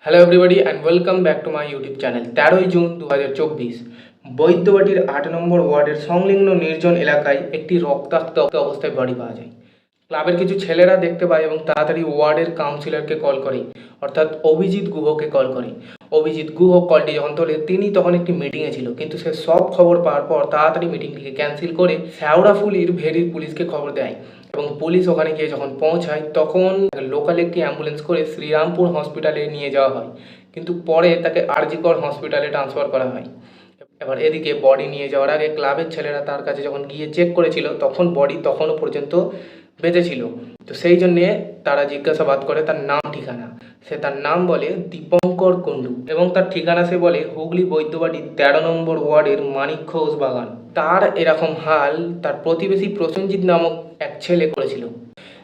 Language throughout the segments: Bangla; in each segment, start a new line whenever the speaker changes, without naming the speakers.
Hello everybody and welcome back to my YouTube channel. 13ই জুন 2024 বৈদ্যবাটির 8 নম্বর ওয়ার্ডের সংলগ্ন নির্জন এলাকায় একটি রক্তাক্ত অবস্থায় বডি পাওয়া যায়। ক্লাবের কিছু ছেলেরা দেখতে পায় এবং তাড়াতাড়ি ওয়ার্ডের কাউন্সিলরকে কল করে, অর্থাৎ অভিজিৎ গুহকে কল করে। অভিজিৎ গুহ কলটি যখন তোলে তিনি তখন একটি মিটিংয়ে ছিল, কিন্তু সে সব খবর পাওয়ার পর তাড়াতাড়ি মিটিংটিকে ক্যান্সেল করে শেওড়াফুলির ভেরির পুলিশকে খবর দেয় এবং পুলিশ ওখানে গিয়ে যখন পৌঁছায় তখন লোকাল একটি অ্যাম্বুলেন্স করে শ্রীরামপুর হসপিটালে নিয়ে যাওয়া হয়, কিন্তু পরে তাকে আরজিকর হসপিটালে ট্রান্সফার করা হয়। এবার এদিকে বডি নিয়ে যাওয়ার আগে ক্লাবের ছেলেরা তার কাছে যখন গিয়ে চেক করেছিল তখন বডি তখনও পর্যন্ত বেঁচে ছিল। তো সেই জন্যে তারা জিজ্ঞাসাবাদ করে তার নাম ঠিকানা। সে তার নাম বলে দীপঙ্কর কুণ্ডু এবং তার ঠিকানা সে বলে হুগলি বৈদ্যবাটির 13 নম্বর ওয়ার্ডের মানিক ঘোষ বাগান। তার এরকম হাল তার প্রতিবেশী প্রসেনজিৎ নামক এক ছেলে করেছিল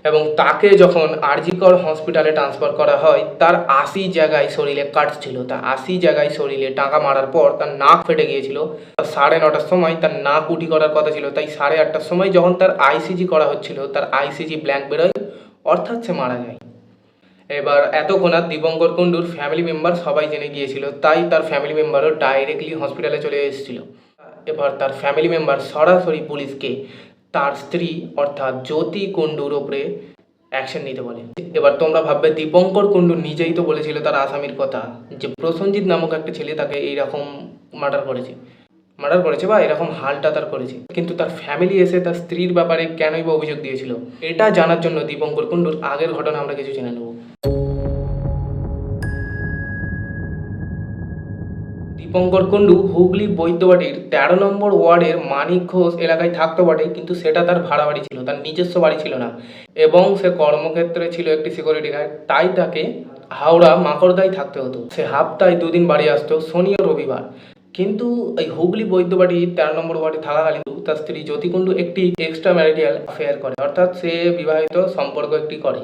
এবং তাকে যখন আরজিকর হসপিটালে ট্রান্সফার করা হয় তার 80 জায়গায় শরীরে কাট ছিল। তার 80 জায়গায় শরীরে টাকা মারার পর তার নাক ফেটে গিয়েছিল। 9:30টার সময় তার নাক উটি করার কথা ছিল, তাই 8:30টার সময় যখন তার আইসিজি করা হচ্ছিল তার আইসিজি ব্ল্যাঙ্ক বেরোয়, অর্থাৎ সে মারা যায়। এবার এতক্ষণ আর দীপঙ্কর কুণ্ডুর ফ্যামিলি মেম্বার সবাই জেনে গিয়েছিল, তাই তার ফ্যামিলি মেম্বারও ডাইরেক্টলি হসপিটালে চলে এসেছিল। এবার তার ফ্যামিলি মেম্বার সরাসরি পুলিশকে তার স্ত্রী অর্থাৎ জ্যোতি কুণ্ডুর ওপরে অ্যাকশন নিতে বলে। এবার তোমরা ভাববে দীপঙ্কর কুণ্ডু নিজেই তো বলেছিল তার আসামির কথা, যে প্রসেনজিৎ নামক একটা ছেলে তাকে এইরকম মার্ডার করেছে বা এরকম হালটা তার করেছে, কিন্তু তার ফ্যামিলি এসে তার স্ত্রীর ব্যাপারে কেনই বা অভিযোগ দিয়েছিল, এটা জানার জন্য দীপঙ্কর কুণ্ডুর আগের ঘটনা আমরা কিছু জেনে নেব। দীপঙ্কর কুণ্ডু হুগলি বৈদ্যবাটির 13 নম্বর ওয়ার্ডের মানিক ঘোষ এলাকায় থাকতে বটে, কিন্তু সেটা তার ভাড়া বাড়ি ছিল, তার নিজস্ব বাড়ি ছিল না এবং সে কর্মক্ষেত্রে ছিল একটি সিকিউরিটি গার্ড, তাই তাকে হাওড়া মাকড়দায় থাকতে হতো। সে হাপ্তায় 2 দিন বাড়ি আসতো, শনি ও রবিবার। কিন্তু এই হুগলি বৈদ্যবাটি 13 নম্বর ওয়ার্ডে থাকাকালীন তার স্ত্রী জ্যোতি কুণ্ডু একটি এক্সট্রা ম্যারিটাল অ্যাফেয়ার করে, অর্থাৎ সে বিবাহিত সম্পর্ক একটি করে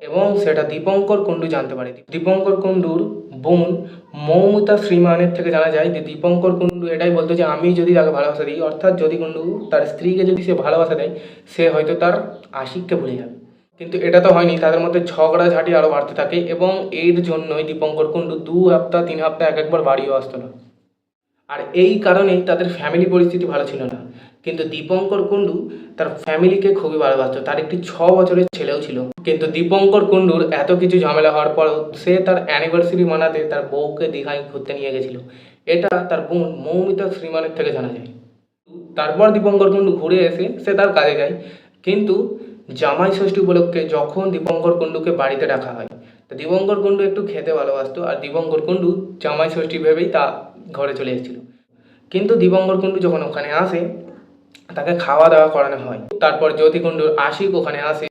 এবং সেটা দীপঙ্কর কুণ্ডু জানতে পারে। দীপঙ্কর কুণ্ডুর বোন মৌমিতা শ্রীমানের থেকে জানা যায় যে দীপঙ্কর কুণ্ডু এটাই বলতো যে আমি যদি তাকে ভালোবাসা দিই, অর্থাৎ জ্যোতি কুণ্ডু তার স্ত্রীকে যদি সে ভালোবাসা দেয় সে হয়তো তার আশিককে ভুলে যাবে, কিন্তু এটা তো হয়নি। তাদের মধ্যে ঝগড়াঝাঁটি আরও বাড়তে থাকে এবং এর জন্যই দীপঙ্কর কুণ্ডু 2 সপ্তাহ 3 সপ্তাহ এক একবার বাড়িও আসতো না, আর এই কারণেই তাদের ফ্যামিলি পরিস্থিতি ভালো ছিল না। কিন্তু দীপঙ্কর কুণ্ডু তার ফ্যামিলিকে খুবই ভালোবাসত, তার একটি 6 বছরের ছেলেও ছিল। কিন্তু দীপঙ্কর কুণ্ডুর এত কিছু ঝামেলা হওয়ার পরও সে তার অ্যানিভার্সারি মানাতে তার বউকে দীঘায় ঘুরতে নিয়ে গেছিল, এটা তার বোন মৌমিতা শ্রীমানের থেকে জানা যায়। তারপর দীপঙ্কর কুণ্ডু ঘুরে এসে সে তার কাজে যায়, কিন্তু জামাই ষষ্ঠী উপলক্ষে যখন দীপঙ্কর কুণ্ডুকে বাড়িতে ডাকা হয়, তো দীপঙ্কর কুণ্ডু একটু খেতে ভালোবাসতো আর দীপঙ্কর কুণ্ডু জামাই ষষ্ঠী ভেবেই তা ঘরে চলে এসেছিল। কিন্তু দীপঙ্কর কুণ্ডু যখন ওখানে আসে তাকে খাওয়া দাওয়া করানো হয়, তারপর জ্যোতি কুণ্ডুর আশিক ওখানে আসে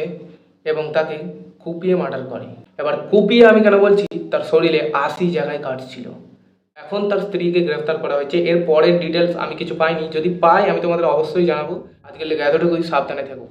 এবং তাকে কুপিয়ে মার্ডার করে। এবার কুপিয়ে আমি কেন বলছি, তার শরীরে 80 জায়গায় কাট ছিল। এখন তার স্ত্রীকে গ্রেফতার করা হয়েছে। এর পরের ডিটেলস আমি কিছু পাইনি, যদি পাই আমি তোমাদের অবশ্যই জানাবো। আজকের লেগে এতটুকুই, সাবধানে থাকো।